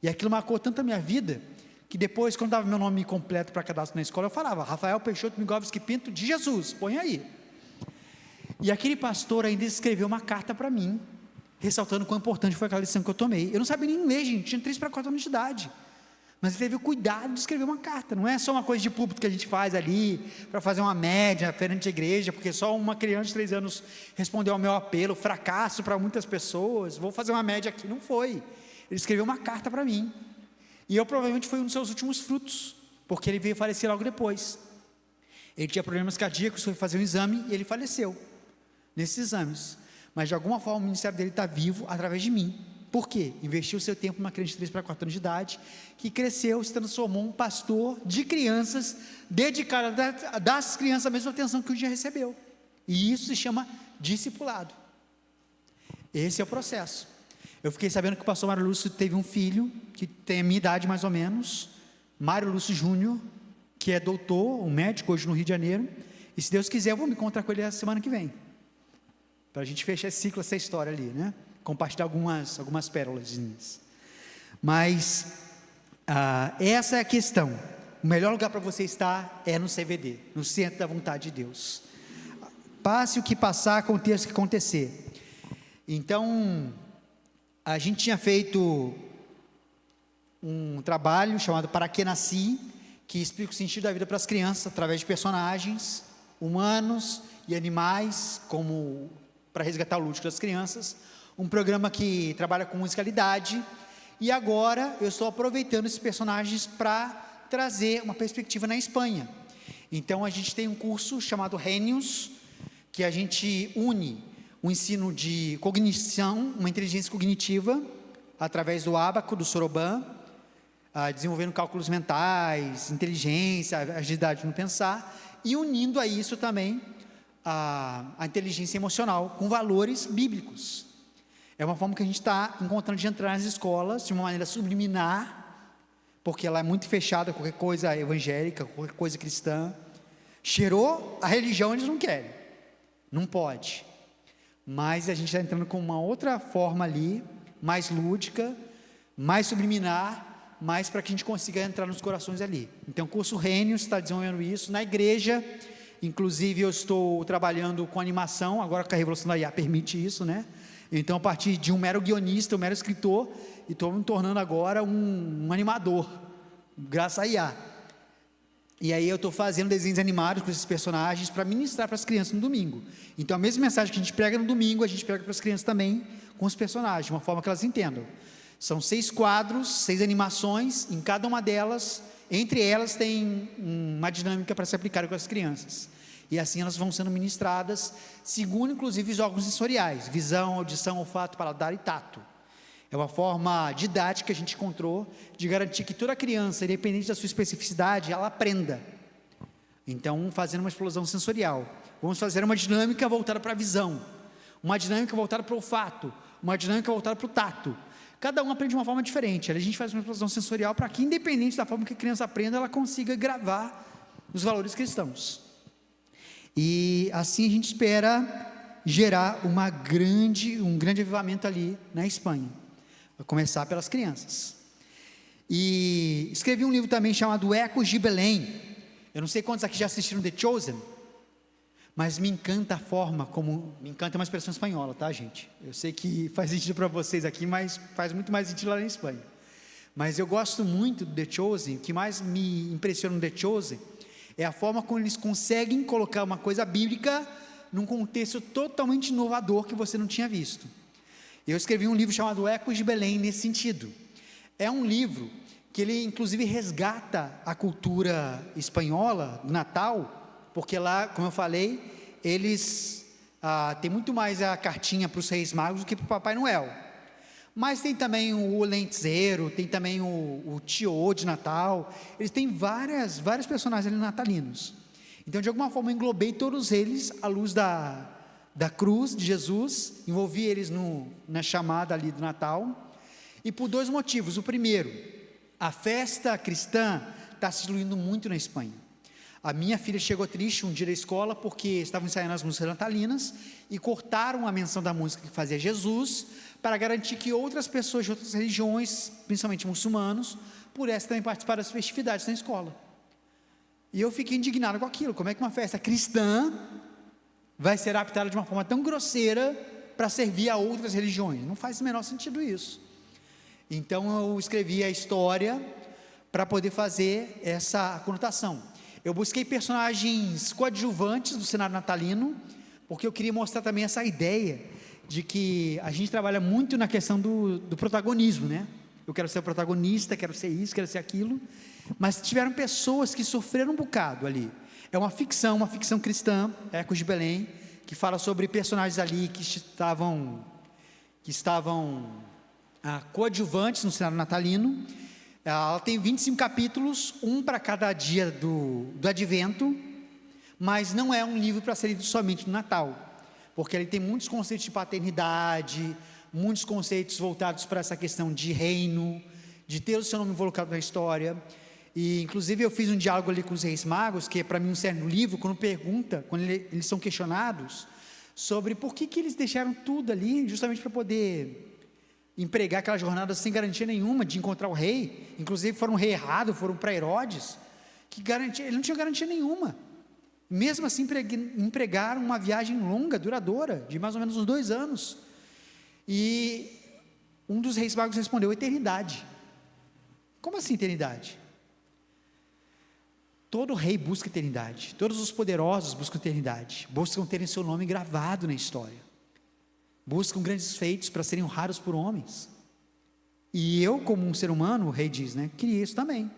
E aquilo marcou tanto a minha vida, que depois, quando dava meu nome completo para cadastro na escola, eu falava: Rafael Peixoto Migovski Pinto de Jesus, põe aí. E aquele pastor ainda escreveu uma carta para mim, ressaltando quão importante foi aquela lição que eu tomei. Eu não sabia nem ler, gente, tinha 3 para 4 anos de idade. Mas ele teve o cuidado de escrever uma carta. Não é só uma coisa de púlpito que a gente faz ali, para fazer uma média perante a igreja, porque só uma criança de 3 anos respondeu ao meu apelo, fracasso para muitas pessoas, vou fazer uma média aqui. Não foi. Ele escreveu uma carta para mim. E eu provavelmente fui um dos seus últimos frutos, porque ele veio falecer logo depois. Ele tinha problemas cardíacos, foi fazer um exame e ele faleceu nesses exames. Mas de alguma forma o ministério dele está vivo através de mim. Por quê? Investiu seu tempo numa criança de 3 para 4 anos de idade, que cresceu, se transformou em um pastor de crianças, dedicado a dar às crianças a mesma atenção que o dia recebeu. E isso se chama discipulado. Esse é o processo. Eu fiquei sabendo que o pastor Mário Lúcio teve um filho, que tem a minha idade mais ou menos, Mário Lúcio Júnior, que é doutor, um médico hoje no Rio de Janeiro, e se Deus quiser eu vou me encontrar com ele a semana que vem, para a gente fechar esse ciclo, essa história ali, né? Compartilhar algumas pérolas. Mas essa é a questão. O melhor lugar para você estar é no CVD, no centro da vontade de Deus. Passe o que passar, aconteça o que acontecer. Então, a gente tinha feito um trabalho chamado Para Que Nasci, que explica o sentido da vida para as crianças, através de personagens humanos e animais, como para resgatar o lúdico das crianças. Um programa que trabalha com musicalidade. E agora eu estou aproveitando esses personagens para trazer uma perspectiva na Espanha. Então a gente tem um curso chamado Genius, que a gente une o ensino de cognição, uma inteligência cognitiva, através do ábaco, do soroban, desenvolvendo cálculos mentais, inteligência, agilidade no pensar, e unindo a isso também a inteligência emocional com valores bíblicos. É uma forma que a gente está encontrando de entrar nas escolas de uma maneira subliminar, porque ela é muito fechada, qualquer coisa evangélica, qualquer coisa cristã. Cheirou a religião, eles não querem, não pode. Mas a gente está entrando com uma outra forma ali, mais lúdica, mais subliminar, mais para que a gente consiga entrar nos corações ali. Então o curso Genius está desenvolvendo isso. Na igreja, inclusive eu estou trabalhando com animação, agora que a Revolução da IA permite isso, né? Então a partir de um mero guionista, um mero escritor, e estou me tornando agora um animador, graças a IA. E aí eu estou fazendo desenhos animados com esses personagens para ministrar para as crianças no domingo. Então a mesma mensagem que a gente prega no domingo, a gente prega para as crianças também com os personagens, de uma forma que elas entendam. São 6 quadros, 6 animações, em cada uma delas, entre elas tem uma dinâmica para se aplicar com as crianças. E assim elas vão sendo ministradas, segundo inclusive os órgãos sensoriais, visão, audição, olfato, paladar e tato. É uma forma didática que a gente encontrou de garantir que toda criança, independente da sua especificidade, ela aprenda. Então, fazendo uma explosão sensorial. Vamos fazer uma dinâmica voltada para a visão, uma dinâmica voltada para o olfato, uma dinâmica voltada para o tato. Cada um aprende de uma forma diferente. A gente faz uma explosão sensorial para que, independente da forma que a criança aprenda, ela consiga gravar os valores cristãos. E assim a gente espera gerar um grande avivamento ali na Espanha. Vai começar pelas crianças. E escrevi um livro também chamado Ecos de Belém. Eu não sei quantos aqui já assistiram The Chosen, mas me encanta a forma como... Me encanta é uma expressão espanhola, tá, gente? Eu sei que faz sentido para vocês aqui, mas faz muito mais sentido lá na Espanha. Mas eu gosto muito do The Chosen. O que mais me impressiona no The Chosen é a forma como eles conseguem colocar uma coisa bíblica num contexto totalmente inovador que você não tinha visto. Eu escrevi um livro chamado Ecos de Belém nesse sentido. É um livro que ele inclusive resgata a cultura espanhola do Natal, porque lá, como eu falei, eles têm muito mais a cartinha para os Reis Magos do que para o Papai Noel. Mas tem também o lentezeiro, tem também o tio de Natal. Eles têm vários personagens ali natalinos. Então, de alguma forma, eu englobei todos eles à luz da cruz de Jesus, envolvi eles na chamada ali do Natal, e por 2 motivos. O primeiro, a festa cristã está se diluindo muito na Espanha. A minha filha chegou triste um dia da escola, porque estavam ensaiando as músicas natalinas, e cortaram a menção da música que fazia Jesus, para garantir que outras pessoas de outras religiões, principalmente muçulmanos, pudessem também participar das festividades na escola. E eu fiquei indignado com aquilo. Como é que uma festa cristã vai ser adaptada de uma forma tão grosseira para servir a outras religiões? Não faz o menor sentido isso. Então eu escrevi a história para poder fazer essa conotação. Eu busquei personagens coadjuvantes do cenário natalino, porque eu queria mostrar também essa ideia de que a gente trabalha muito na questão do protagonismo, né? Eu quero ser o protagonista, quero ser isso, quero ser aquilo, mas tiveram pessoas que sofreram um bocado ali. É uma ficção cristã, Ecos de Belém, que fala sobre personagens ali que estavam coadjuvantes no cenário natalino. Ela tem 25 capítulos, um para cada dia do Advento, mas não é um livro para ser lido somente no Natal, porque ele tem muitos conceitos de paternidade, muitos conceitos voltados para essa questão de reino, de ter o seu nome colocado na história. E inclusive eu fiz um diálogo ali com os Reis Magos, que é para mim um certo livro, quando eles são questionados sobre por que eles deixaram tudo ali, justamente para poder empregar aquela jornada sem garantia nenhuma de encontrar o rei. Inclusive foram rei errado, foram para Herodes, ele não tinha garantia nenhuma. Mesmo assim empregaram uma viagem longa, duradoura, de mais ou menos uns 2 anos. E um dos Reis Magos respondeu: eternidade. Como assim eternidade? Todo rei busca eternidade, todos os poderosos buscam eternidade, buscam terem seu nome gravado na história, buscam grandes feitos para serem honrados por homens. E eu, como um ser humano, o rei diz, né, queria isso também.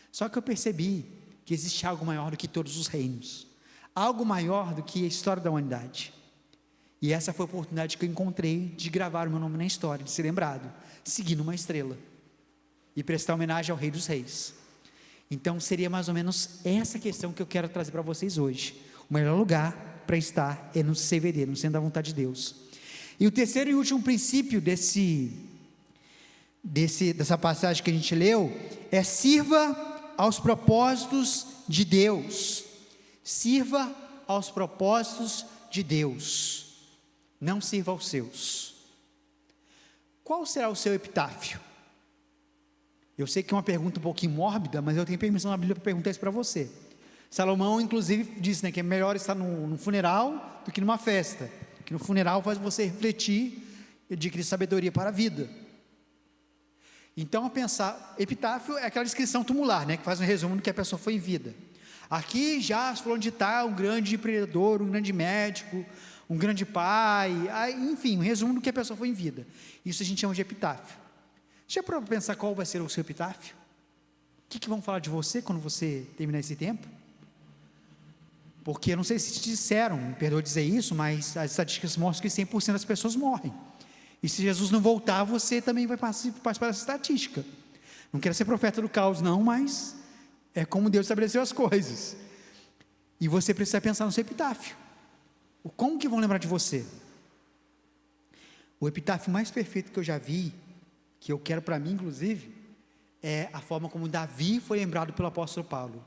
Só que eu percebi que existe algo maior do que todos os reinos, algo maior do que a história da humanidade. E essa foi a oportunidade que eu encontrei de gravar o meu nome na história, de ser lembrado, seguindo uma estrela e prestar homenagem ao Rei dos Reis. Então seria mais ou menos essa questão que eu quero trazer para vocês hoje. O melhor lugar para estar é no CVD, no centro da vontade de Deus. E o terceiro e último princípio dessa passagem que a gente leu é: sirva aos propósitos de Deus. Sirva aos propósitos de Deus, não sirva aos seus. Qual será o seu epitáfio? Eu sei que é uma pergunta um pouquinho mórbida, mas eu tenho permissão na Bíblia para perguntar isso para você. Salomão, inclusive, disse, né, que é melhor estar num funeral do que numa festa, que no funeral faz você refletir e adquirir sabedoria para a vida. Então, a pensar, epitáfio é aquela descrição tumular, né, que faz um resumo do que a pessoa foi em vida. Aqui já falando de tal, um grande empreendedor, um grande médico, um grande pai, enfim, um resumo do que a pessoa foi em vida. Isso a gente chama de epitáfio. Já para pensar qual vai ser o seu epitáfio? O que vão falar de você quando você terminar esse tempo? Porque eu não sei se te disseram, me perdoe dizer isso, mas as estatísticas mostram que 100% das pessoas morrem. E se Jesus não voltar, você também vai participar dessa estatística. Não quero ser profeta do caos não, mas é como Deus estabeleceu as coisas. E você precisa pensar no seu epitáfio. Como que vão lembrar de você? O epitáfio mais perfeito que eu já vi, que eu quero para mim inclusive, é a forma como Davi foi lembrado pelo apóstolo Paulo.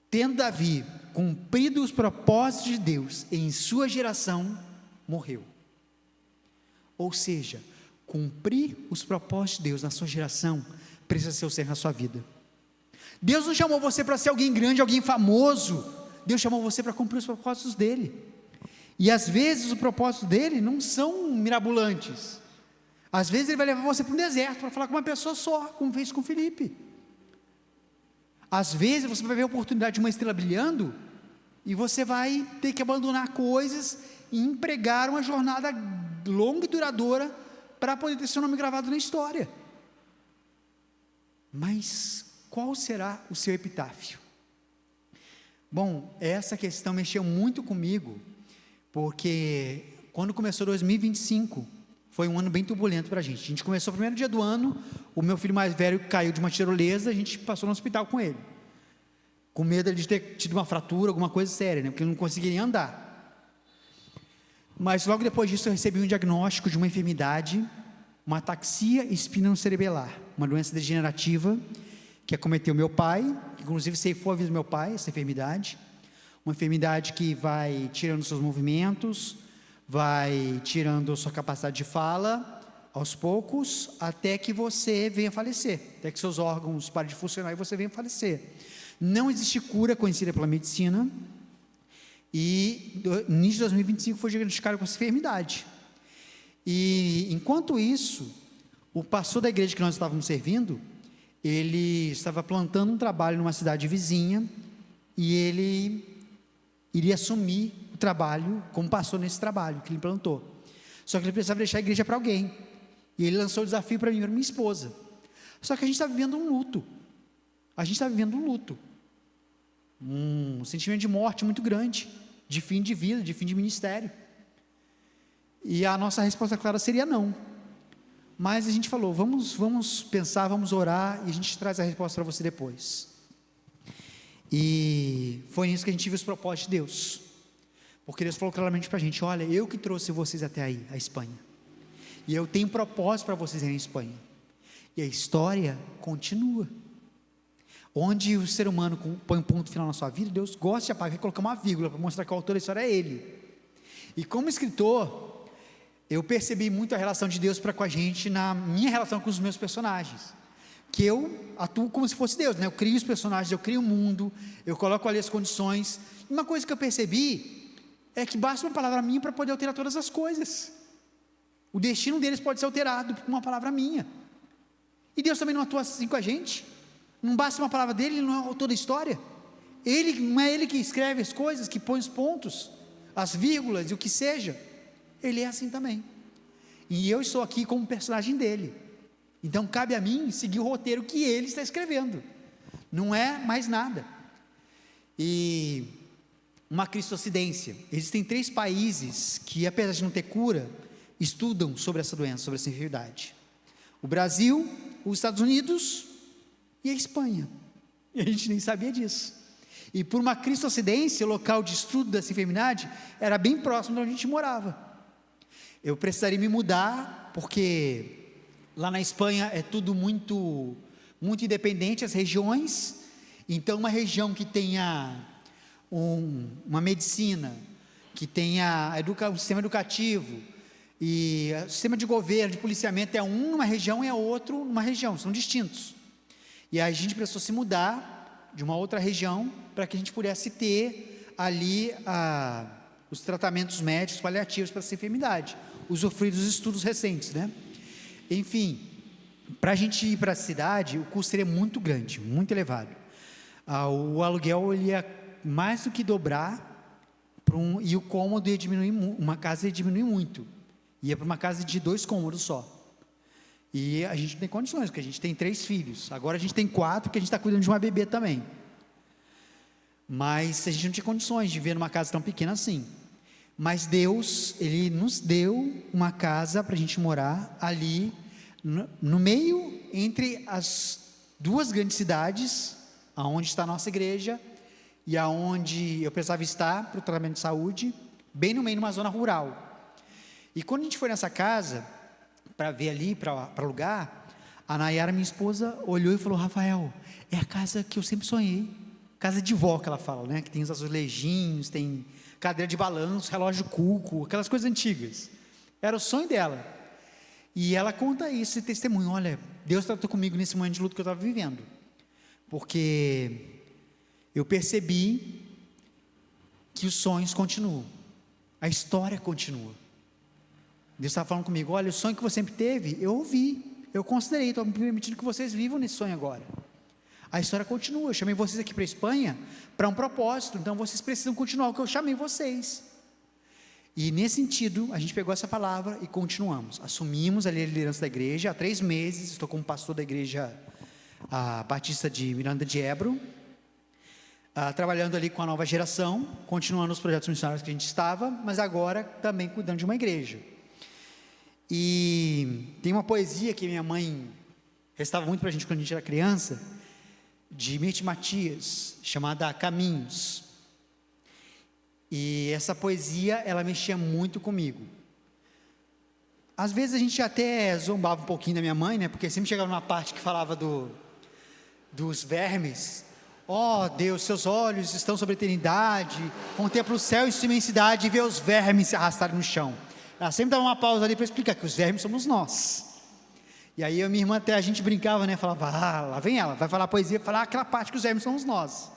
Tendo Davi cumprido os propósitos de Deus em sua geração, morreu. Ou seja, cumprir os propósitos de Deus na sua geração precisa ser o certo na sua vida. Deus não chamou você para ser alguém grande, alguém famoso. Deus chamou você para cumprir os propósitos dele. E às vezes os propósitos dele não são mirabolantes. Às vezes ele vai levar você para um deserto para falar com uma pessoa só, como fez com Filipe. Às vezes você vai ver a oportunidade de uma estrela brilhando e você vai ter que abandonar coisas e empregar uma jornada longa e duradoura para poder ter seu nome gravado na história. Mas qual será o seu epitáfio? Bom, essa questão mexeu muito comigo, porque quando começou 2025, foi um ano bem turbulento para a gente. A gente começou o primeiro dia do ano, o meu filho mais velho caiu de uma tirolesa, a gente passou no hospital com ele, com medo de ter tido uma fratura, alguma coisa séria, né? Porque ele não conseguia nem andar. Mas logo depois disso eu recebi um diagnóstico de uma enfermidade, uma ataxia espinocerebelar, uma doença degenerativa, que acometeu meu pai, que inclusive ceifou a vida do meu pai, essa enfermidade, uma enfermidade que vai tirando seus movimentos, vai tirando sua capacidade de fala, aos poucos, até que você venha falecer, até que seus órgãos parem de funcionar e você venha falecer. Não existe cura conhecida pela medicina, e no início de 2025 foi diagnosticado com essa enfermidade. E enquanto isso, o pastor da igreja que nós estávamos servindo, ele estava plantando um trabalho numa cidade vizinha, e ele iria assumir o trabalho como pastor nesse trabalho que ele plantou. Só que ele precisava deixar a igreja para alguém, e ele lançou o desafio para mim e para minha esposa. Só que a gente está vivendo um luto, um sentimento de morte muito grande, de fim de vida, de fim de ministério, e a nossa resposta clara seria não. Mas a gente falou, vamos pensar, vamos orar, e a gente traz a resposta para você depois. E foi nisso que a gente viu os propósitos de Deus, porque Deus falou claramente para a gente: olha, eu que trouxe vocês até aí, a Espanha, e eu tenho propósito para vocês irem à Espanha, e a história continua. Onde o ser humano põe um ponto final na sua vida, Deus gosta de apagar e colocar uma vírgula para mostrar que o autor da história é Ele. E como escritor, eu percebi muito a relação de Deus para com a gente na minha relação com os meus personagens, que eu atuo como se fosse Deus, né? Eu crio os personagens, eu crio o mundo, eu coloco ali as condições. E uma coisa que eu percebi é que basta uma palavra minha para poder alterar todas as coisas. O destino deles pode ser alterado por uma palavra minha. E Deus também não atua assim com a gente. Não basta uma palavra dele, ele não é o autor da história. Ele, não é ele que escreve as coisas, que põe os pontos, as vírgulas e o que seja. Ele é assim também. E eu estou aqui como personagem dele. Então cabe a mim seguir o roteiro que ele está escrevendo. Não é mais nada. E uma cristocidência. Existem 3 países que, apesar de não ter cura, estudam sobre essa doença, sobre essa enfermidade. O Brasil, os Estados Unidos e a Espanha. E a gente nem sabia disso. E por uma cristocidência, o local de estudo dessa enfermidade era bem próximo de onde a gente morava. Eu precisaria me mudar, porque lá na Espanha é tudo muito independente, as regiões. Então uma região que tenha uma medicina, que tenha um sistema educativo, e o sistema de governo, de policiamento é numa região e é outro numa região, são distintos. E aí a gente precisou se mudar de uma outra região para que a gente pudesse ter ali os tratamentos médicos paliativos para essa enfermidade, usufruir dos estudos recentes, né? Enfim, para a gente ir para a cidade, o custo seria muito grande, muito elevado. O aluguel ele ia mais do que dobrar, e o cômodo ia diminuir, uma casa ia diminuir muito, ia para uma casa de 2 cômodos só. E a gente não tem condições, porque a gente tem 3 filhos. Agora a gente tem 4, porque a gente está cuidando de uma bebê também. Mas a gente não tinha condições de viver numa casa tão pequena assim. Mas Deus, Ele nos deu uma casa para a gente morar ali, no meio, entre as 2 grandes cidades, aonde está a nossa igreja, e aonde eu precisava estar para o tratamento de saúde, bem no meio, numa zona rural. E quando a gente foi nessa casa, para ver ali, para alugar, a Nayara, minha esposa, olhou e falou: Rafael, é a casa que eu sempre sonhei, casa de vó que ela fala, né? Que tem os azulejinhos, tem cadeira de balanço, relógio cuco, aquelas coisas antigas. Era o sonho dela. E ela conta isso, esse testemunho: olha, Deus tratou comigo nesse momento de luto que eu estava vivendo, porque eu percebi que os sonhos continuam, a história continua. Deus estava falando comigo: olha, o sonho que você sempre teve, eu ouvi, eu considerei, estou me permitindo que vocês vivam nesse sonho agora. A história continua. Eu chamei vocês aqui para a Espanha para um propósito, então vocês precisam continuar o que eu chamei vocês. E nesse sentido, a gente pegou essa palavra e continuamos. Assumimos ali a liderança da igreja há 3 meses. Estou como pastor da igreja Batista de Miranda de Ebro, trabalhando ali com a nova geração, continuando os projetos missionários que a gente estava, mas agora também cuidando de uma igreja. E tem uma poesia que minha mãe restava muito para a gente quando a gente era criança, de Mirti Matias, chamada Caminhos. E essa poesia, ela mexia muito comigo. Às vezes a gente até zombava um pouquinho da minha mãe, né? Porque sempre chegava numa parte que falava dos vermes. Ó Deus, seus olhos estão sobre a eternidade, contempla o céu e sua imensidade e vê os vermes se arrastarem no chão. Ela sempre dava uma pausa ali para explicar que os vermes somos nós. E aí eu e minha irmã até a gente brincava, né? Falava: lá vem ela, vai falar poesia, falar aquela parte que os vermes somos nós.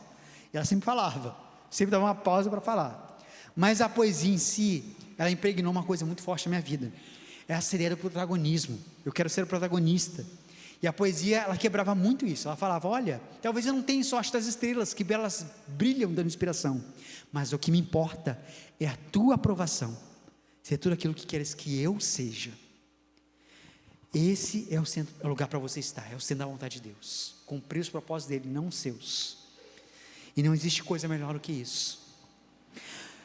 E ela sempre falava, sempre dava uma pausa para falar. Mas a poesia em si, ela impregnou uma coisa muito forte na minha vida. É a ideia do protagonismo. Eu quero ser o protagonista. E a poesia, ela quebrava muito isso. Ela falava: olha, talvez eu não tenha sorte das estrelas, que elas brilham dando inspiração, mas o que me importa é a tua aprovação, ser tudo aquilo que queres que eu seja. Esse é o lugar para você estar, é o centro da vontade de Deus, cumprir os propósitos dele, não os seus. E não existe coisa melhor do que isso.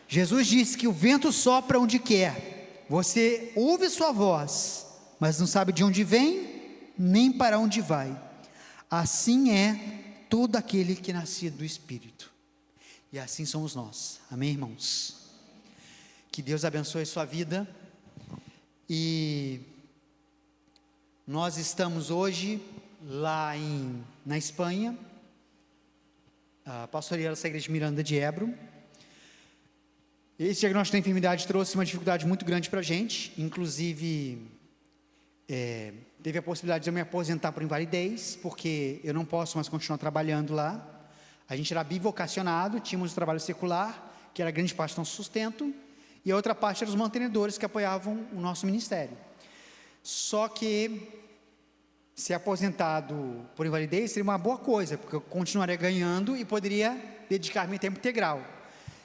Jesus disse que o vento sopra onde quer, você ouve sua voz, mas não sabe de onde vem, nem para onde vai. Assim é todo aquele que é nascido do Espírito. E assim somos nós, amém, irmãos? Que Deus abençoe a sua vida. E nós estamos hoje lá na Espanha, pastoreando essa igreja de Miranda de Ebro. Esse diagnóstico da enfermidade trouxe uma dificuldade muito grande para a gente, inclusive teve a possibilidade de eu me aposentar por invalidez, porque eu não posso mais continuar trabalhando lá. A gente era bivocacionado, tínhamos o trabalho secular, que era grande parte do nosso sustento, e a outra parte eram os mantenedores que apoiavam o nosso ministério. Só que ser aposentado por invalidez seria uma boa coisa, porque eu continuaria ganhando e poderia dedicar-me em tempo integral.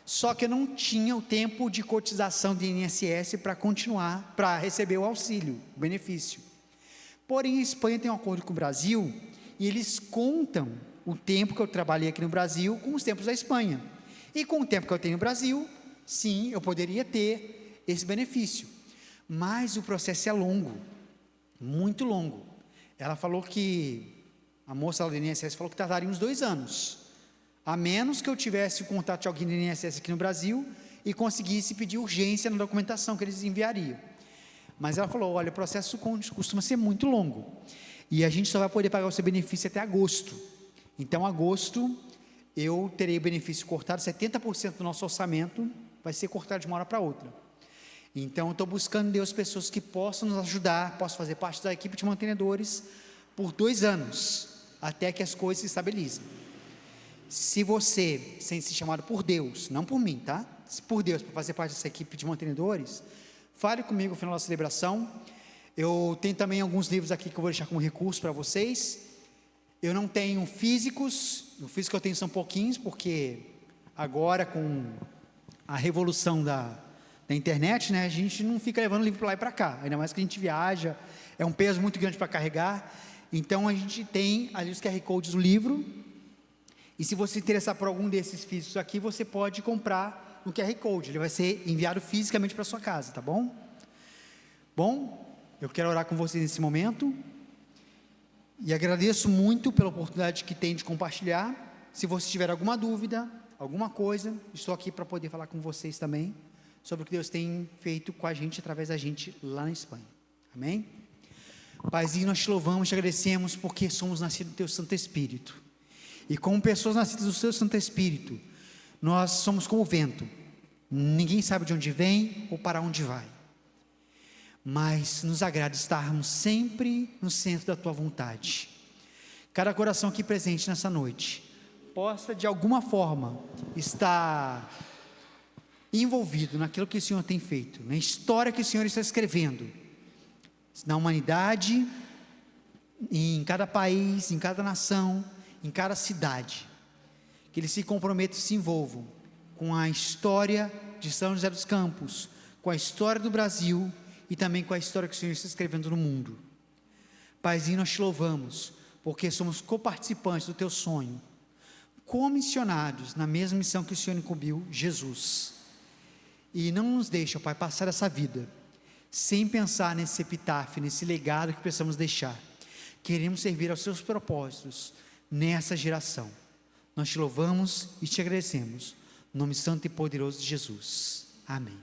Só que eu não tinha o tempo de cotização de INSS para continuar, para receber o auxílio, o benefício. Porém, a Espanha tem um acordo com o Brasil e eles contam o tempo que eu trabalhei aqui no Brasil com os tempos da Espanha. E com o tempo que eu tenho no Brasil, sim, eu poderia ter esse benefício. Mas o processo é longo, muito longo. Ela falou que, a moça lá do INSS falou que tardaria uns 2 anos, a menos que eu tivesse o contato de alguém do INSS aqui no Brasil e conseguisse pedir urgência na documentação que eles enviariam. Mas ela falou, olha, o processo costuma ser muito longo, e a gente só vai poder pagar o seu benefício até agosto. Então, agosto, eu terei o benefício cortado, 70% do nosso orçamento vai ser cortado de uma hora para outra. Então, eu estou buscando em Deus pessoas que possam nos ajudar, possam fazer parte da equipe de mantenedores por 2 anos, até que as coisas se estabilizem. Se você sente-se chamado por Deus, não por mim, tá? Por Deus, para fazer parte dessa equipe de mantenedores, fale comigo no final da celebração. Eu tenho também alguns livros aqui que eu vou deixar como recurso para vocês. Eu não tenho físicos, o físico que eu tenho são pouquinhos, porque agora com a revolução da internet, né, a gente não fica levando livro para lá e para cá, ainda mais que a gente viaja, é um peso muito grande para carregar. Então a gente tem ali os QR Codes do livro, e se você se interessar por algum desses físicos aqui, você pode comprar no QR Code, ele vai ser enviado fisicamente para sua casa, tá bom? Bom, eu quero orar com vocês nesse momento, e agradeço muito pela oportunidade que tem de compartilhar. Se você tiver alguma dúvida, alguma coisa, estou aqui para poder falar com vocês também, sobre o que Deus tem feito com a gente, através da gente lá na Espanha, amém? Paizinho, nós te louvamos, te agradecemos, porque somos nascidos do teu Santo Espírito, e como pessoas nascidas do seu Santo Espírito, nós somos como o vento, ninguém sabe de onde vem ou para onde vai, mas nos agrada estarmos sempre no centro da tua vontade. Cada coração aqui presente nessa noite, possa de alguma forma estar envolvido naquilo que o Senhor tem feito, na história que o Senhor está escrevendo, na humanidade, em cada país, em cada nação, em cada cidade, que eles se comprometam, se envolvam com a história de São José dos Campos, com a história do Brasil e também com a história que o Senhor está escrevendo no mundo. Paizinho, nós te louvamos, porque somos coparticipantes do teu sonho, comissionados na mesma missão que o Senhor incumbiu Jesus. E não nos deixa, Pai, passar essa vida sem pensar nesse epitáfio, nesse legado que precisamos deixar. Queremos servir aos seus propósitos nessa geração. Nós te louvamos e te agradecemos. No nome santo e poderoso de Jesus. Amém.